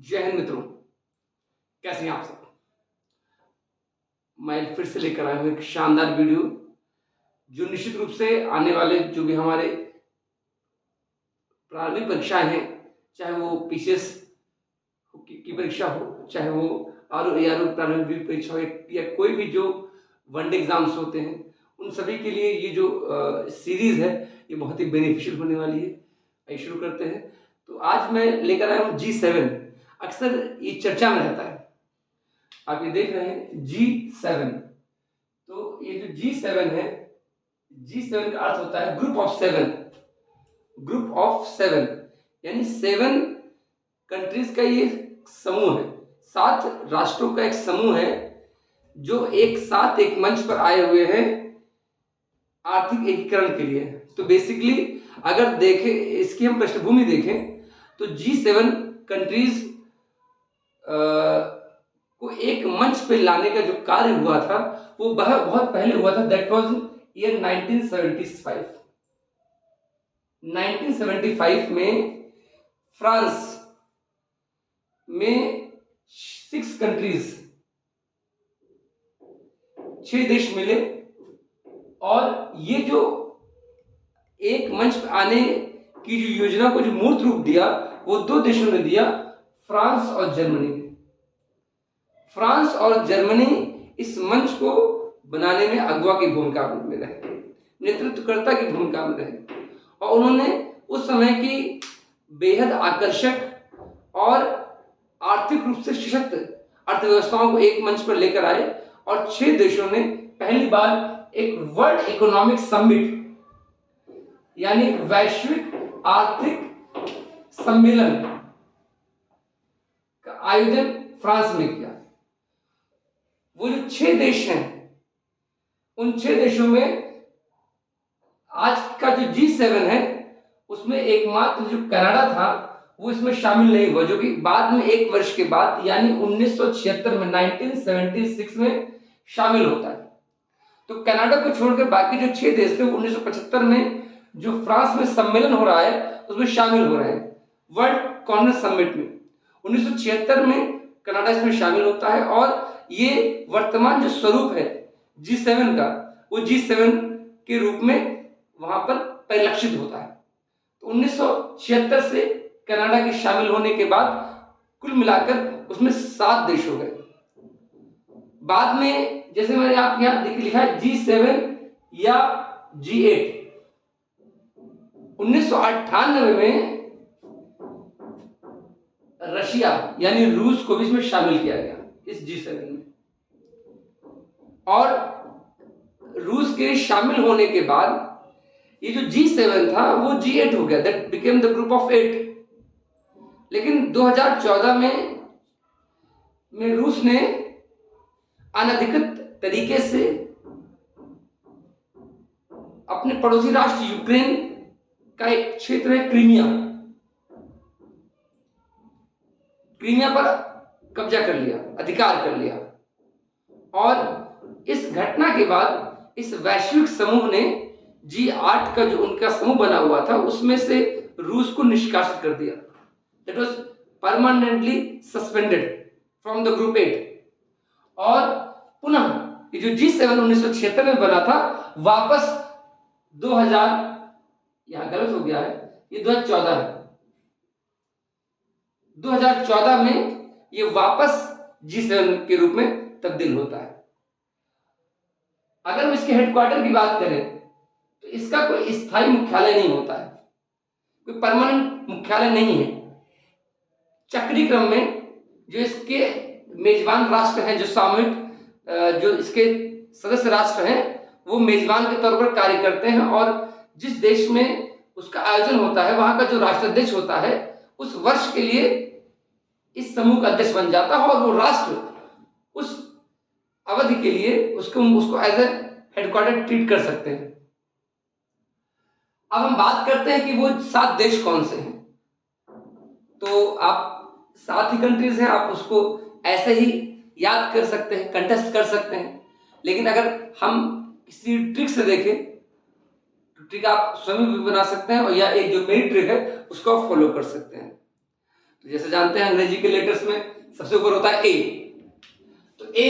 जय हिंद मित्रों, कैसे हैं आप सब। मैं फिर से लेकर आया हूँ एक शानदार वीडियो जो निश्चित रूप से आने वाले जो भी हमारे प्रारंभिक परीक्षाएं हैं, चाहे वो पीसीएस की परीक्षा हो, चाहे वो आरओ एआरओ प्रारंभिक परीक्षा हो या कोई भी जो वनडे एग्जाम्स होते हैं, उन सभी के लिए ये जो सीरीज है ये बहुत ही बेनिफिशियल होने वाली है। आइए शुरू करते हैं। तो आज मैं लेकर आया हूँ G7। अक्सर ये चर्चा में रहता है, आप ये देख रहे हैं G7। तो ये जो G7 है, G7 का अर्थ होता है group of seven. Group of seven यानी 7 कंट्रीज का ये समूह है, 7 राष्ट्रों का एक समूह है जो एक साथ एक मंच पर आए हुए हैं आर्थिक एकीकरण के लिए। तो बेसिकली अगर देखें, इसकी हम पृष्ठभूमि देखें तो G7 कंट्रीज को एक मंच पे लाने का जो कार्य हुआ था वो बहुत पहले हुआ था। That was year 1975। 1975 में फ्रांस में 6 कंट्रीज, 6 देश मिले और ये जो एक मंच पे आने की जो योजना को जो मूर्त रूप दिया वो 2 देशों ने दिया, फ्रांस और जर्मनी ने। फ्रांस और जर्मनी इस मंच को बनाने में अगुवा की भूमिका में रहे, नेतृत्वकर्ता की भूमिका में रहे और उन्होंने उस समय की बेहद आकर्षक और आर्थिक रूप से सशक्त अर्थव्यवस्थाओं को एक मंच पर लेकर आए और 6 देशों ने पहली बार एक वर्ल्ड इकोनॉमिक समिट यानी वैश्विक आर्थिक सम्मेलन का आयोजन फ्रांस में किया। वो जो 6 देश हैं, उन 6 देशों में आज का जो G7 है उसमें एकमात्र जो कनाडा था वो इसमें शामिल नहीं हुआ, जो कि बाद में 1 वर्ष के बाद यानी 1976 में 1976 में शामिल होता है। तो कनाडा को छोड़कर बाकी जो 6 देश थे वो 1975 में जो फ्रांस में सम्मेलन हो रहा है उसमें शामिल हो रहे हैं, वर्ल्ड कांग्रेस समिट में। 1976 में कनाडा इसमें शामिल होता है और ये वर्तमान जो स्वरूप है G7 का वो G7 के रूप में वहां पर परिलक्षित होता है। तो 1976 से कनाडा के शामिल होने के बाद कुल मिलाकर उसमें 7 देश हो गए। बाद में जैसे मैंने आपके यहां लिखा है G7 या G8। 1998 में रशिया यानी रूस को भी इसमें शामिल किया गया इस G7 में और रूस के शामिल होने के बाद ये जो G7 था वो G8 हो गया, that became the group of 8। लेकिन 2014 में रूस ने अनधिकृत तरीके से अपने पड़ोसी राष्ट्र यूक्रेन का एक क्षेत्र है क्रीमिया पर कब्जा कर लिया, अधिकार कर लिया और इस घटना के बाद इस वैश्विक समूह ने G8 का जो उनका समूह बना हुआ था उसमें से रूस को निष्कासित कर दिया। That was permanently suspended from the group 8 और पुनः ये जो G7 1976 में बना था वापस 2000, यहां गलत हो गया है, ये 2014 है। 2014 में ये वापस G7 के रूप में तब्दील होता है। अगर हम इसके हेडक्वार्टर की बात करें तो इसका कोई स्थायी मुख्यालय नहीं होता है, कोई परमानेंट मुख्यालय नहीं है। चक्रीय क्रम में जो इसके मेजबान राष्ट्र हैं, जो सामूहिक जो इसके सदस्य राष्ट्र हैं वो मेजबान के तौर पर कार्य करते हैं और जिस देश में उसका आयोजन होता है वहां का जो राष्ट्राध्यक्ष होता है उस वर्ष के लिए इस समूह का अध्यक्ष बन जाता है और वो राष्ट्र उस अवधि के लिए उसको एज ए हेडक्वार्टर ट्रीट कर सकते हैं। अब हम बात करते हैं कि वो 7 देश कौन से हैं। तो आप 7 ही कंट्रीज हैं, आप उसको ऐसे ही याद कर सकते हैं, कंटेस्ट कर सकते हैं। लेकिन अगर हम किसी ट्रिक से देखें तो ट्रिक आप स्वयं भी बना सकते हैं और या एक जो मेरी ट्रिक है उसको आप फॉलो कर सकते हैं। तो जैसे जानते हैं अंग्रेजी के लेटर्स में सबसे ऊपर होता है ए, तो ए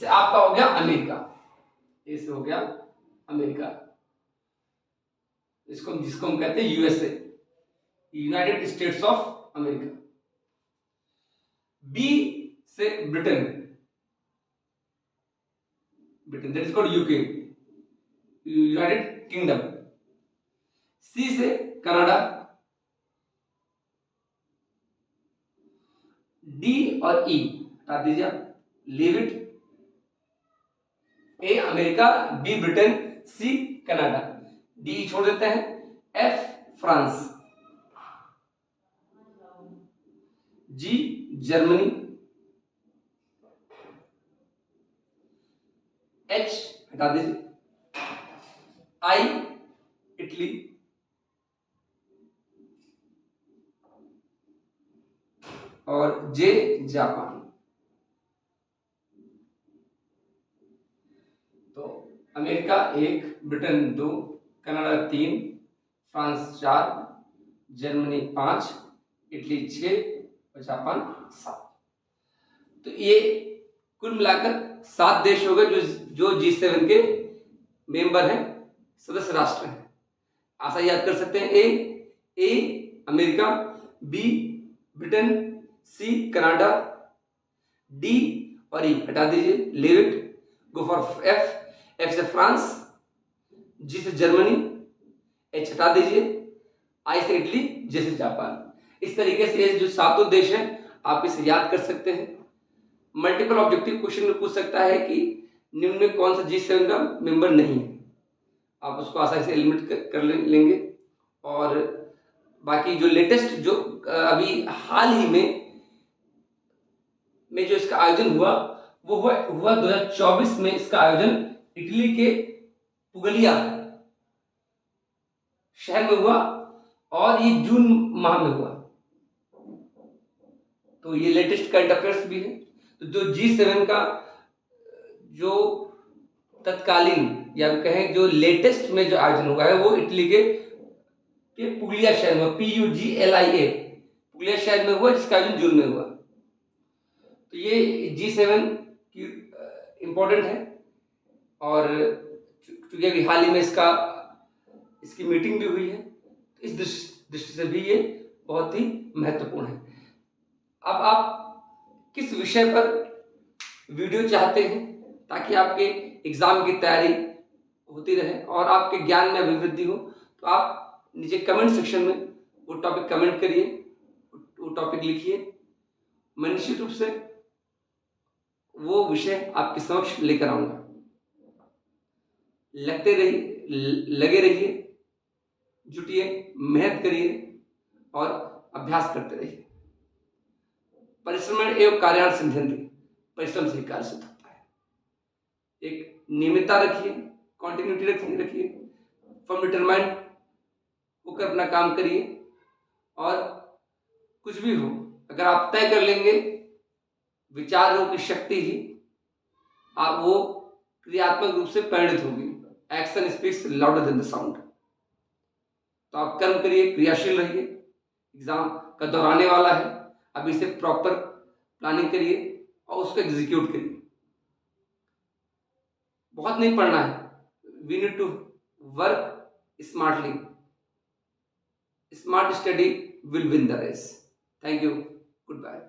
से आपका हो गया अमेरिका, ए से हो गया अमेरिका, जिसको हम कहते हैं USA, United States of America. B से Britain, Britain that is called UK, United Kingdom. C से कनाडा, डी और ई हटा दीजिए, leave it. A America, B Britain, C Canada, D छोड़ देते हैं। F France, G Germany, H हटा दीजिए, आई इटली, और जे जापान। तो America 1, Britain 2, Canada 3, France 4, Germany 5, Italy 6 और जापान 7। तो ये कुल मिलाकर 7 देश हो गए जो G7 के मेंबर हैं, सदस्य राष्ट्र हैं। आशा याद कर सकते हैं। A America, B Britain, C Canada, D और ई हटा दीजिए, leave it. Go for F से फ्रांस, जी से जर्मनी, एच हटा दीजिए, आई से इटली, जे से जापान। इस तरीके से ये जो 7 देश हैं आप इसे याद कर सकते हैं। मल्टीपल ऑब्जेक्टिव क्वेश्चन में पूछ सकता है कि निम्न में कौन सा G7 का मेंबर नहीं है, आप उसको आसानी से एलिमिनेट कर लेंगे। और बाकी जो लेटेस्ट जो अभी हाल ही में जो इसका आयोजन हुआ वो हुआ 2024 में। इसका आयोजन इटली के पुगलिया शहर में हुआ और ये जून माह में हुआ। तो ये लेटेस्ट करंट अफेयर्स भी है। तो जो G7 का जो तत्कालीन या कहें जो लेटेस्ट में जो आयोजन हुआ है वो इटली के पुगलिया शहर में, PUGLIA पुगलिया शहर में हुआ, जिसका आयोजन जून में हुआ। तो ये G7 की इम्पोर्टेंट है और चूंकि अभी हाल ही में इसकी मीटिंग भी हुई है, तो इस दृष्टि से भी ये बहुत ही महत्वपूर्ण है। अब आप किस विषय पर वीडियो चाहते हैं ताकि आपके एग्जाम की तैयारी होती रहे और आपके ज्ञान में अभिवृद्धि हो, तो आप नीचे कमेंट सेक्शन में वो टॉपिक कमेंट करिए, वो टॉपिक लिखिए। मैं निश्चित रूप से वो विषय आपके समक्ष लेकर आऊंगा। लगे रहिए, जुटिए, मेहनत करिए और अभ्यास करते रहिए। परिश्रम एवं कार्याण सिद्ध्यन्ति, परिश्रम से कार्य सिद्ध होता है। एक नियमितता रखिए, कॉन्टिन्यूटी रखिए, फर्म डिटरमाइंड होकर अपना काम करिए और कुछ भी हो अगर आप तय कर लेंगे विचारों की शक्ति ही आप वो क्रियात्मक रूप से परिणित होगी। Action speaks louder than the sound. तो आप कर्म करिए, क्रियाशील रहिए। एग्जाम का दौर आने वाला है, अभी से प्रॉपर प्लानिंग करिए और उसको एग्जीक्यूट करिए। बहुत नहीं पढ़ना है, we need to work smartly. Smart study will win the race. Thank you. Goodbye.